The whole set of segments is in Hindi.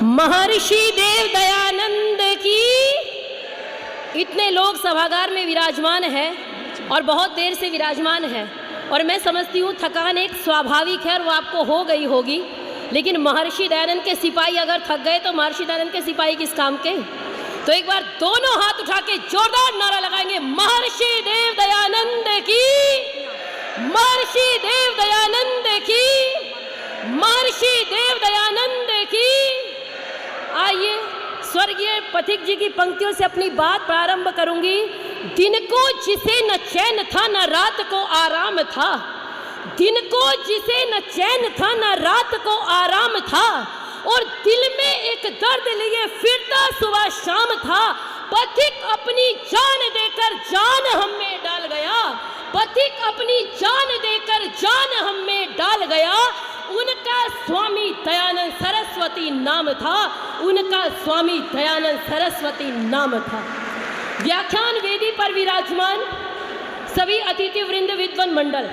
महर्षि देव दयानंद की। इतने लोग सभागार में विराजमान हैं और बहुत देर से विराजमान हैं, और मैं समझती हूँ थकान एक स्वाभाविक है और वो आपको हो गई होगी, लेकिन महर्षि दयानंद के सिपाही अगर थक गए तो महर्षि दयानंद के सिपाही किस काम के। तो एक बार दोनों हाथ उठा के जोरदार नारा लगाएंगे, महर्षि देव दयानंद की, महर्षि देव दयानंद की, महर्षि देव दयानंद की। आइए स्वर्गीय पथिक जी की पंक्तियों से अपनी बात प्रारंभ करूंगी। दिन को जिसे न चैन था न रात को आराम था, दिन को जिसे न चैन था न रात को आराम था, और दिल में एक दर्द लिए फिरता सुबह शाम था। पथिक अपनी जान देकर जान हम में डाल गया, पथिक अपनी जान देकर जान हम में डाल गया। उनका स्वामी दयानंद सरस्वती नाम था, उनका स्वामी दयानंद सरस्वती नाम था। व्याख्यान वेदी पर विराजमान सभी अतिथि वृंद विद्वान मंडल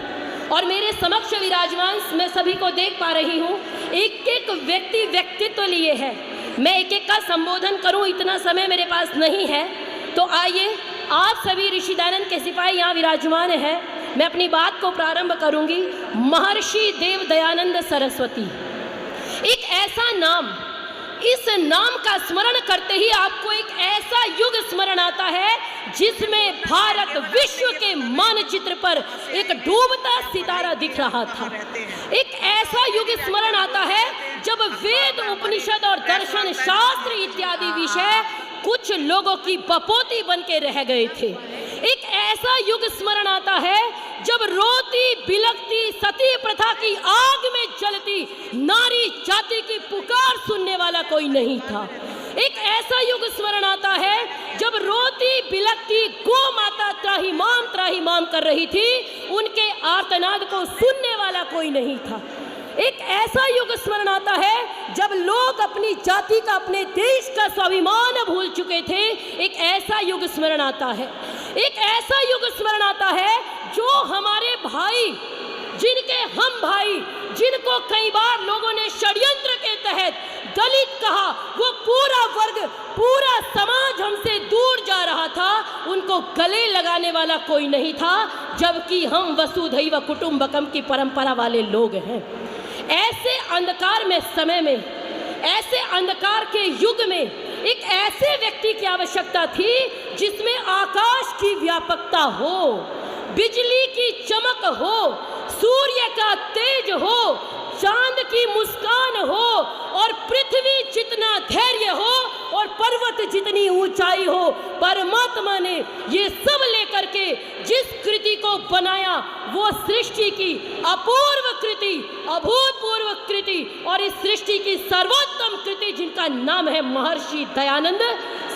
और मेरे समक्ष विराजमान, मैं सभी को देख पा रही हूँ। एक एक व्यक्ति व्यक्तित्व लिए है, मैं एक एक का संबोधन करूँ इतना समय मेरे पास नहीं है। तो आइए, आप सभी ऋषि दयानंद के सिपाही यहाँ विराजमान हैं, मैं अपनी बात को प्रारंभ करूंगी। महर्षि देव दयानंद सरस्वती एक ऐसा नाम, इस नाम का स्मरण करते ही आपको एक ऐसा युग स्मरण आता है जिसमें भारत विश्व के मानचित्र पर एक डूबता सितारा दिख रहा था। एक ऐसा युग स्मरण आता है जब वेद उपनिषद और दर्शन शास्त्र इत्यादि विषय कुछ लोगों की बपोती बन के रह गए थे। एक ऐसा युग स्मरण आता है जब रोती बिलखती सती प्रथा की आग में जलती नारी जाति की पुकार सुनने वाला कोई नहीं था। एक ऐसा युग स्मरण आता है जब रोती बिलखती गो माता त्राहिमाम कर रही थी, उनके आर्तनाद को सुनने वाला कोई नहीं था। एक ऐसा युग स्मरण आता है जब लोग अपनी जाति का, अपने देश का स्वाभिमान भूल चुके थे। एक ऐसा युग स्मरण आता है, एक ऐसा युग स्मरण आता है जो हमारे भाई, जिनके हम भाई, जिनको कई बार लोगों ने षड्यंत्र के तहत दलित कहा, वो पूरा वर्ग, पूरा समाज हमसे दूर जा रहा था, उनको गले लगाने वाला कोई नहीं था, जबकि हम वसुधैव कुटुंबकम की परंपरा वाले लोग हैं। ऐसे अंधकार में समय में, ऐसे अंधकार के युग में एक ऐसे व्यक्ति की आवश्यकता थी जिसमें आकाश की व्यापकता हो, बिजली की चमक हो, सूर्य का तेज हो, चांद की मुस्कान हो, और पृथ्वी जितना धैर्य हो और पर्वत जितनी ऊंचाई हो। परमात्मा ने ये सब लेकर के जिस कृति को बनाया वो सृष्टि की अपूर्व कृति, अभूतपूर्व कृति, और इस सृष्टि की सर्वोत्तम कृति जिनका नाम है महर्षि दयानंद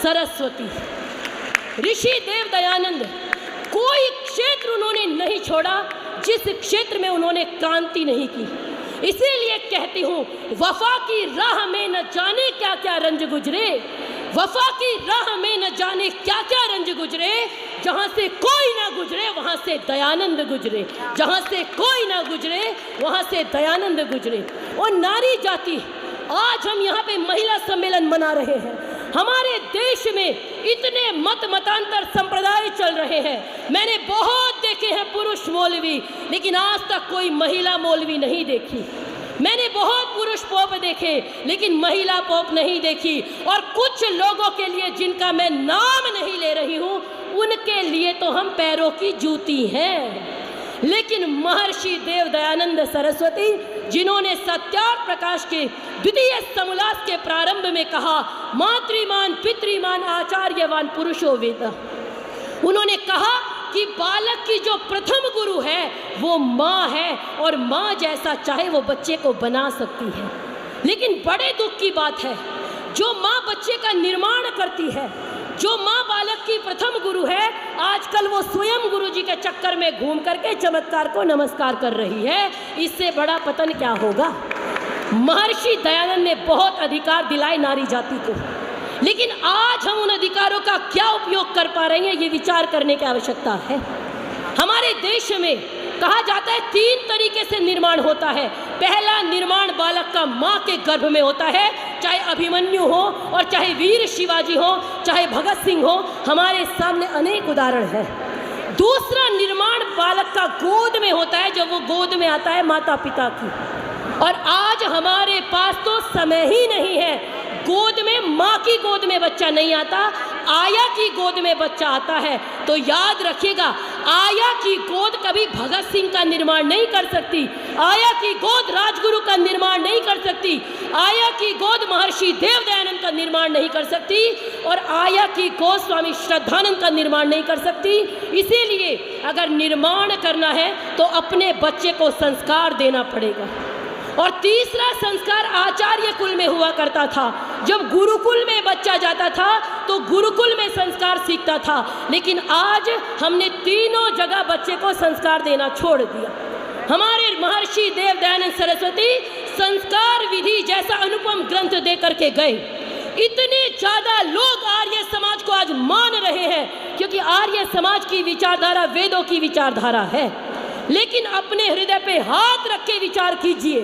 सरस्वती। ऋषि देव दयानंद कोई क्षेत्र उन्होंने नहीं छोड़ा जिस क्षेत्र में उन्होंने क्रांति नहीं की। इसीलिए कहती हूँ, वफा की राह में न जाने क्या क्या रंज गुजरे, वफा की राह में न जाने क्या क्या रंज गुजरे। जहाँ से कोई ना गुजरे वहाँ से दयानंद गुजरे, जहाँ से कोई ना गुजरे वहाँ से दयानंद गुजरे। और नारी जाति, आज हम यहाँ पे महिला सम्मेलन मना रहे हैं। हमारे देश में इतने मतांतर संप्रदाय चल रहे हैं। मैंने बहुत देखे हैं पुरुष मौलवी, लेकिन आज तक कोई महिला मौलवी नहीं देखी। मैंने बहुत पुरुष पोप देखे, लेकिन महिला पोप नहीं देखी। और कुछ लोगों के लिए, जिनका मैं नाम नहीं ले रही हूँ, उनके लिए तो हम पैरों की जूती हैं। लेकिन महर्षि देव दयानंद सरस्वती, जिन्होंने सत्यार्थ प्रकाश के द्वितीय समोल्लास के प्रारंभ में कहा, मातृमान पितृमान आचार्यवान पुरुषो वेद, उन्होंने कहा कि बालक की जो प्रथम गुरु है वो माँ है, और माँ जैसा चाहे वो बच्चे को बना सकती है। लेकिन बड़े दुख की बात है, जो माँ बच्चे का निर्माण करती है, जो माँ बालक की प्रथम गुरु है, आजकल वो स्वयं गुरु जी के चक्कर में घूम करके चमत्कार को नमस्कार कर रही है। इससे बड़ा पतन क्या होगा। महर्षि दयानंद ने बहुत अधिकार दिलाए नारी जाति को, लेकिन आज हम उन अधिकारों का क्या उपयोग कर पा रहे हैं, ये विचार करने की आवश्यकता है। हमारे देश में कहा जाता है 3 तरीके से निर्माण होता है। पहला निर्माण बालक का माँ के गर्भ में होता है, चाहे अभिमन्यु हो और चाहे वीर शिवाजी हो, चाहे भगत सिंह हो, हमारे सामने अनेक उदाहरण हैं। दूसरा निर्माण बालक का गोद में होता है, जब वो गोद में आता है माता पिता की। और आज हमारे पास तो समय ही नहीं है, गोद में माँ की गोद में बच्चा नहीं आता, आया की गोद में बच्चा आता है। तो याद रखिएगा, आया की गोद कभी भगत सिंह का निर्माण नहीं कर सकती, आया की गोद राजगुरु का निर्माण नहीं कर सकती, आया की गोद महर्षि देव दयानंद का निर्माण नहीं कर सकती, और आया की गोद स्वामी श्रद्धानंद का निर्माण नहीं कर सकती। इसीलिए अगर निर्माण करना है तो अपने बच्चे को संस्कार देना पड़ेगा। और तीसरा संस्कार आचार्य कुल में हुआ करता था। जब गुरुकुल में बच्चा जाता था तो गुरुकुल में संस्कार सीखता था, लेकिन आज हमने तीनों जगह बच्चे को संस्कार देना छोड़ दिया। हमारे महर्षि देव दयानंद सरस्वती संस्कार विधि जैसा अनुपम ग्रंथ दे करके गए। इतने ज़्यादा लोग आर्य समाज को आज मान रहे हैं क्योंकि आर्य समाज की विचारधारा वेदों की विचारधारा है। लेकिन अपने हृदय पे हाथ रख के विचार कीजिए,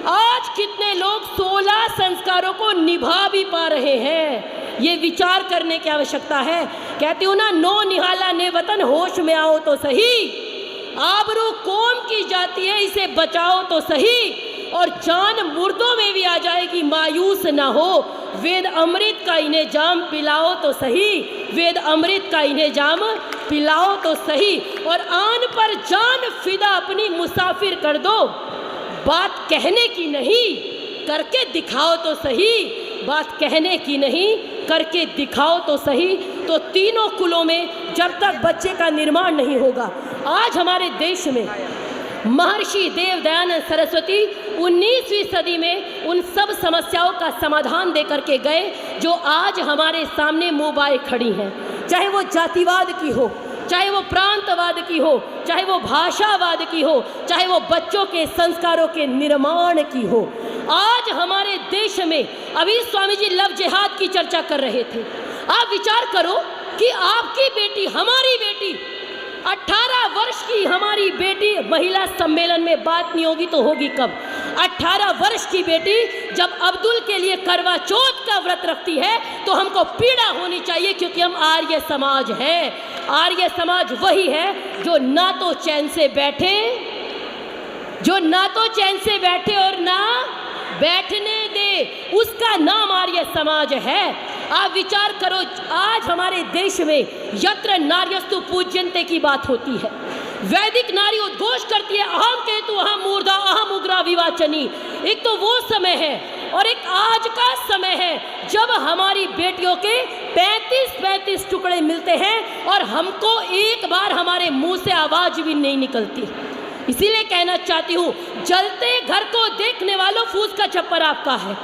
आज कितने लोग 16 संस्कारों को निभा भी पा रहे हैं। ये विचार करने की आवश्यकता है। कहती हूँ ना, नो निहाला ने वतन, होश में आओ तो सही। आबरू कौम की जाती है, इसे बचाओ तो सही। और जान मुर्दों में भी आ जाएगी, मायूस ना हो। वेद अमृत का इन्हें जाम पिलाओ तो सही, वेद अमृत का इन्हें जाम पिलाओ तो सही। और आन पर जान फिदा अपनी मुसाफिर कर दो, बात कहने की नहीं करके दिखाओ तो सही, बात कहने की नहीं करके दिखाओ तो सही। तो तीनों कुलों में जब तक बच्चे का निर्माण नहीं होगा, आज हमारे देश में महर्षि देव दयानंद सरस्वती 19वीं सदी में उन सब समस्याओं का समाधान दे करके गए जो आज हमारे सामने मुँह खड़ी हैं। चाहे वो जातिवाद की हो, चाहे वो प्रांतवाद की हो, चाहे वो भाषावाद की हो, चाहे वो बच्चों के संस्कारों के निर्माण की हो। आज हमारे देश में अभी स्वामी जी लव जिहाद की चर्चा कर रहे थे। आप विचार करो कि आपकी बेटी, हमारी बेटी, 18 वर्ष की हमारी बेटी महिला सम्मेलन में बात नहीं होगी तो होगी कब? 18 वर्ष की बेटी जब अब्दुल के लिए करवा चौथ का व्रत रखती है तो हमको पीड़ा होनी चाहिए, क्योंकि हम आर्य समाज हैं। आर्य समाज वही है जो ना तो चैन से बैठे, जो ना तो चैन से बैठे और ना बैठने दे, उसका नाम आर्य समाज है। आप विचार करो, आज हमारे देश में यत्र नार्यस्तु पूज्यन्ते की बात होती है। वैदिक नारी उद्घोष करती है, अहम केतु अहम मूर्धा अहम उग्रा विवाचनी। एक तो वो समय है और एक आज का समय है जब हमारी बेटियों के 35-35 टुकड़े मिलते हैं और हमको एक बार हमारे मुंह से आवाज भी नहीं निकलती। इसीलिए कहना चाहती हूँ, जलते घर को देखने वालों, फूस का छप्पर आपका है।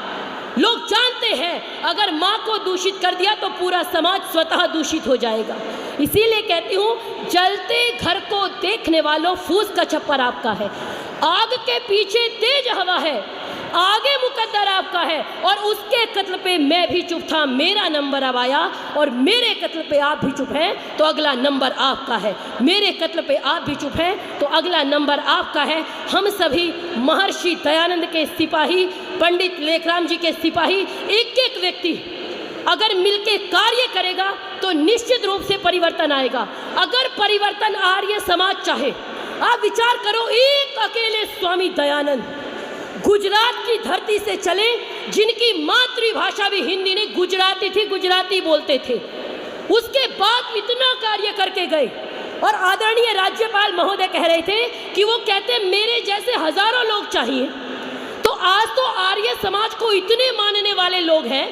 लोग जानते हैं अगर माँ को दूषित कर दिया तो पूरा समाज स्वतः दूषित हो जाएगा। इसीलिए कहती हूँ, जलते घर को देखने वालों, फूस का छप्पर आपका है। आग के पीछे तेज हवा है, आगे मुकद्दर आपका है। और उसके कत्ल पे मैं भी चुप था, मेरा नंबर अब आया, और मेरे कत्ल पे आप भी चुप हैं तो अगला नंबर आपका है। मेरे कत्ल पे आप भी चुप हैं तो अगला नंबर आपका है। हम सभी महर्षि दयानंद के सिपाही, पंडित लेखराम जी के सिपाही, एक एक व्यक्ति अगर मिलके कार्य करेगा तो निश्चित रूप से परिवर्तन आएगा। अगर परिवर्तन आर्य समाज चाहे, आप विचार करो, एक अकेले स्वामी दयानंद गुजरात की धरती से चले, जिनकी मातृभाषा भी हिंदी नहीं गुजराती थी, गुजराती बोलते थे, उसके बाद इतना कार्य करके गए। और आदरणीय राज्यपाल महोदय कह रहे थे कि वो कहते मेरे जैसे हजारों लोग चाहिए। तो आज तो आर्य समाज को इतने मानने वाले लोग हैं,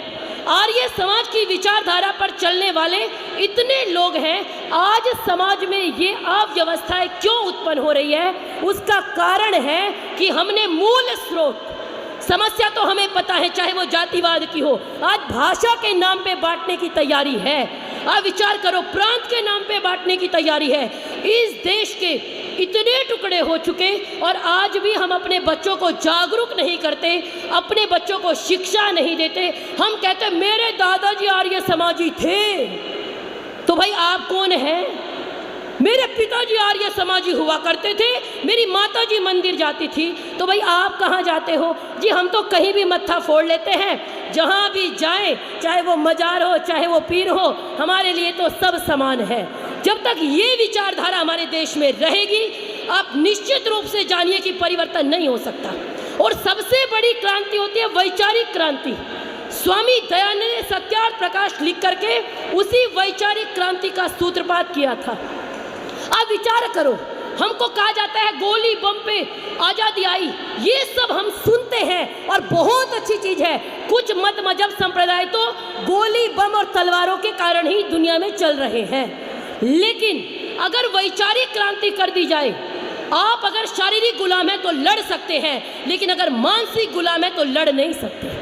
आर्य समाज की विचारधारा पर चलने वाले इतने लोग हैं। आज समाज में ये अव्यवस्थाएं क्यों उत्पन्न हो रही है? उसका कारण है कि हमने मूल स्रोत, समस्या तो हमें पता है, चाहे वो जातिवाद की हो, आज भाषा के नाम पे बांटने की तैयारी है। आप विचार करो, प्रांत के नाम पे बांटने की तैयारी है। इस देश के इतने टुकड़े हो चुके और आज भी हम अपने बच्चों को जागरूक नहीं करते, अपने बच्चों को शिक्षा नहीं देते। हम कहते मेरे दादाजी आर्य समाजी थे, तो भाई आप कौन हैं? मेरे पिताजी आर्य समाजी हुआ करते थे, मेरी माताजी मंदिर जाती थी, तो भाई आप कहाँ जाते हो? जी हम तो कहीं भी मत्था फोड़ लेते हैं, जहाँ भी जाएं, चाहे वो मजार हो चाहे वो पीर हो, हमारे लिए तो सब समान है। जब तक ये विचारधारा हमारे देश में रहेगी, आप निश्चित रूप से जानिए कि परिवर्तन नहीं हो सकता। और सबसे बड़ी क्रांति होती है वैचारिक क्रांति। स्वामी दयानंद ने सत्यार्थ प्रकाश लिख करके उसी वैचारिक क्रांति का सूत्रपात किया था। आप विचार करो, हमको कहा जाता है गोली बम पे आज़ादी आई, ये सब हम सुनते हैं और बहुत अच्छी चीज़ है। कुछ मत मजहब संप्रदाय तो गोली बम और तलवारों के कारण ही दुनिया में चल रहे हैं, लेकिन अगर वैचारिक क्रांति कर दी जाए, आप अगर शारीरिक गुलाम हैं तो लड़ सकते हैं, लेकिन अगर मानसिक गुलाम है तो लड़ नहीं सकते।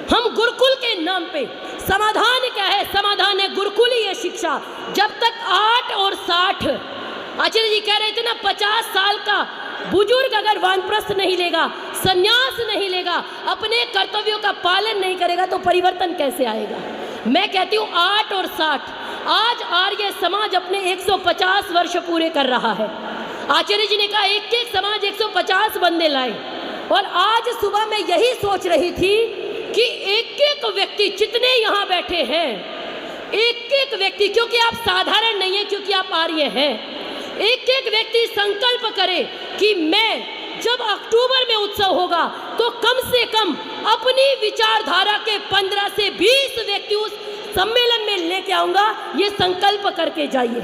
हम गुरुकुल के नाम पे, समाधान क्या है? समाधान है गुरुकुलीय शिक्षा। जब तक 8 और 60, आचार्य जी कह रहे थे ना, 50 साल का बुजुर्ग अगर वानप्रस्थ नहीं लेगा, संन्यास नहीं लेगा, अपने कर्तव्यों का पालन नहीं करेगा, तो परिवर्तन कैसे आएगा? मैं कहती हूँ 8 और 60। आज आर्य समाज अपने 150 वर्ष पूरे कर रहा है। आचार्य जी ने कहा एक एक समाज 150 बंदे लाए, और आज सुबह मैं यही सोच रही थी कि एक एक व्यक्ति, जितने यहाँ बैठे हैं, एक एक व्यक्ति, क्योंकि आप साधारण नहीं है, क्योंकि आप आर्य हैं, एक एक व्यक्ति संकल्प करे कि मैं जब अक्टूबर में उत्सव होगा तो कम से कम अपनी विचारधारा के 15 से 20 व्यक्ति उस सम्मेलन में लेके आऊंगा। ये संकल्प करके जाइए।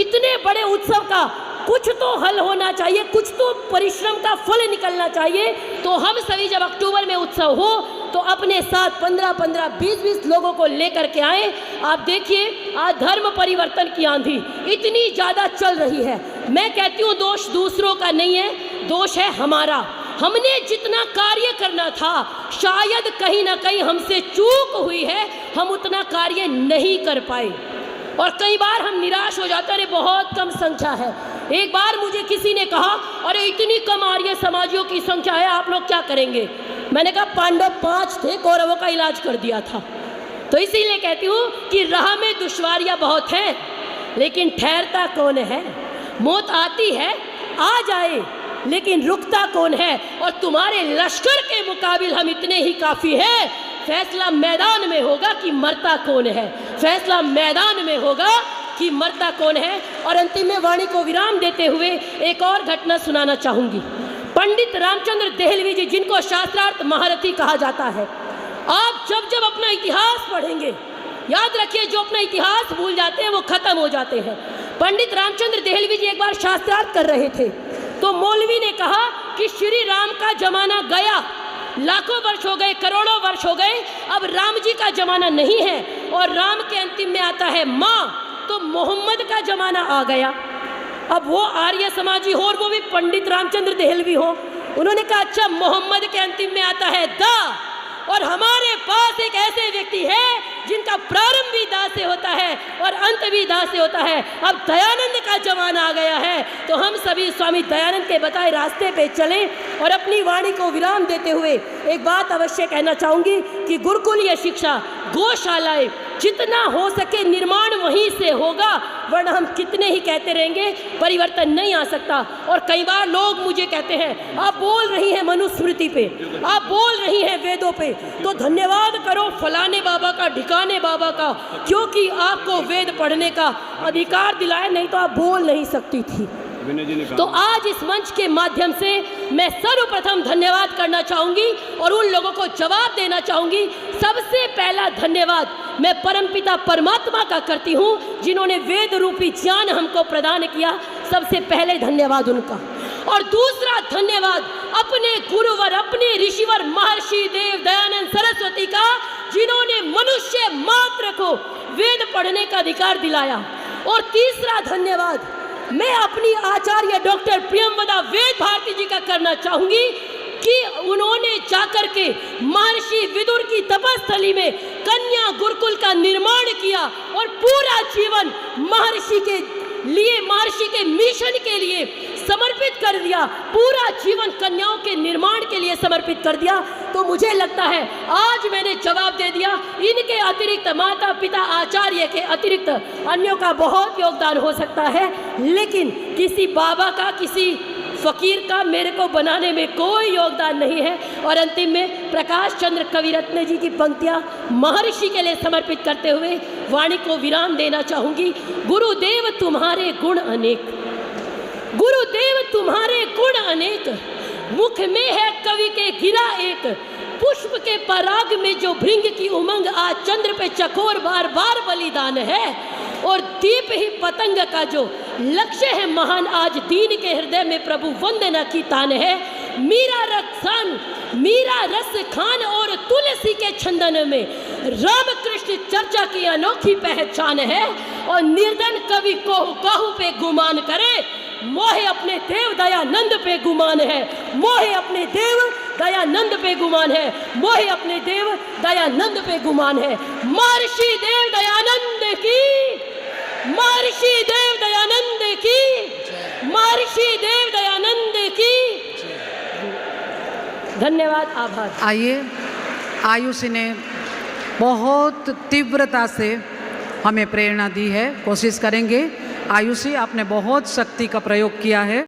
इतने बड़े उत्सव का कुछ तो हल होना चाहिए, कुछ तो परिश्रम का फल निकलना चाहिए। तो हम सभी जब अक्टूबर में उत्सव हो तो अपने साथ 15-15, 20-20 लोगों को लेकर के आए। आप देखिए आज धर्म परिवर्तन की आंधी इतनी ज़्यादा चल रही है। मैं कहती हूँ दोष दूसरों का नहीं है, दोष है हमारा। हमने जितना कार्य करना था, शायद कहीं ना कहीं हमसे चूक हुई है, हम उतना कार्य नहीं कर पाए, और कई बार हम निराश हो जाते हैं, अरे बहुत कम संख्या है। एक बार मुझे किसी ने कहा, अरे इतनी कम आर्य समाजियों की संख्या है, आप लोग क्या करेंगे? मैंने कहा पांडव 5 थे, कौरवों का इलाज कर दिया था। तो इसीलिए कहती हूँ कि राह में दुश्वारियाँ बहुत हैं, लेकिन ठहरता कौन है? मौत आती है, आ जाए, लेकिन रुकता कौन है? और तुम्हारे लश्कर के मुकाबिल हम इतने ही काफ़ी हैं। फैसला मैदान में होगा कि मरता कौन है, फैसला मैदान में होगा कि मरता कौन है। और अंतिम में वाणी को विराम देते हुए एक और घटना सुनाना चाहूँगी। पंडित रामचंद्र देहलवी जी, जिनको शास्त्रार्थ महारथी कहा जाता है, आप जब जब अपना इतिहास पढ़ेंगे, याद रखिए जो अपना इतिहास भूल जाते हैं वो खत्म हो जाते हैं। पंडित रामचंद्र देहलवी जी एक बार शास्त्रार्थ कर रहे थे, तो मौलवी ने कहा कि श्री राम का जमाना गया, लाखों वर्ष हो गए, करोड़ों वर्ष हो गए, अब राम जी का जमाना नहीं है, और राम के अंतिम में आता है माँ, तो मोहम्मद का जमाना आ गया। अब वो आर्य समाजी हो और वो भी पंडित रामचंद्र देहलवी हो, उन्होंने कहा अच्छा मोहम्मद के अंतिम में आता है दा, और हमारे पास एक ऐसे व्यक्ति है जिनका प्रारंभ भी दा से होता है और अंत भी दा से होता है। अब दयानंद का जमाना आ गया है, तो हम सभी स्वामी दयानंद के बताए रास्ते पे चलें। और अपनी वाणी को विराम देते हुए एक बात अवश्य कहना चाहूँगी कि गुरुकुलीय शिक्षा, गौशालाएं, जितना हो सके निर्माण वहीं से होगा, वरना हम कितने ही कहते रहेंगे, परिवर्तन नहीं आ सकता। और कई बार लोग मुझे कहते हैं आप बोल रही हैं मनुस्मृति पे, आप बोल रही हैं वेदों पे, तो धन्यवाद करो फलाने बाबा का, ढिकाने बाबा का, क्योंकि आपको वेद पढ़ने का अधिकार दिलाया, नहीं तो आप बोल नहीं सकती थी। तो आज इस मंच के माध्यम से मैं सर्वप्रथम धन्यवाद करना चाहूँगी और उन लोगों को जवाब देना चाहूँगी। सबसे पहला धन्यवाद मैं परमपिता परमात्मा का करती हूँ, जिन्होंने वेद रूपी ज्ञान हमको प्रदान किया। सबसे पहले धन्यवाद उनका। और दूसरा धन्यवाद अपने गुरुवर, अपने ऋषिवर महर्षि देव दयानंद सरस्वती का, जिन्होंने मनुष्य मात्र को वेद पढ़ने का अधिकार दिलाया। और तीसरा धन्यवाद मैं अपनी आचार्य डॉक्टर प्रियंवदा वेद भारती जी का करना चाहूँगी कि उन्होंने जाकर के महर्षि विदुर की तपस्थली में कन्या गुरुकुल का निर्माण किया और पूरा जीवन महर्षि के लिए, महर्षि के मिशन के लिए समर्पित कर दिया, पूरा जीवन कन्याओं के निर्माण के लिए समर्पित कर दिया। तो मुझे लगता है आज मैंने जवाब दे दिया इनके अतिरिक्त माता पिता आचार्य के अतिरिक्त अन्यों का बहुत योगदान हो सकता है, लेकिन किसी बाबा का, किसी फकीर का मेरे को बनाने में कोई योगदान नहीं है। और अंतिम में प्रकाश चंद्र कविरत्न जी की पंक्तियां महर्षि के लिए समर्पित करते हुए वाणी को विराम देना चाहूंगी। गुरुदेव तुम्हारे गुण अनेक, गुरुदेव तुम्हारे गुण अनेक, मुख में है कवि के गिरा एक, पुष्प के पराग में जो भृंग की उमंग, आज चंद्र पे चकोर बार बार बलिदान है, और दीप ही पतंग का जो लक्ष्य है महान, आज दीन के हृदय में प्रभु वंदना की तान है। मीरा रक्षान, मीरा रस खान और तुलसी के छंदन में रामकृष्ण चर्चा की अनोखी पहचान है। और निर्धन कवि को कहू पे गुमान करे, मोहे अपने देव दयानंद पे गुमान है, मोहे अपने देव दयानंद पे गुमान है, मोहे अपने देव दयानंद पे गुमान है। महर्षि देव दयानंद की, महर्षि देव दयानंद की, महर्षि देव दयानंद की। धन्यवाद, आभार। आइए, आयुषी ने बहुत तीव्रता से हमें प्रेरणा दी है, कोशिश करेंगे। आयुषी, आपने बहुत शक्ति का प्रयोग किया है।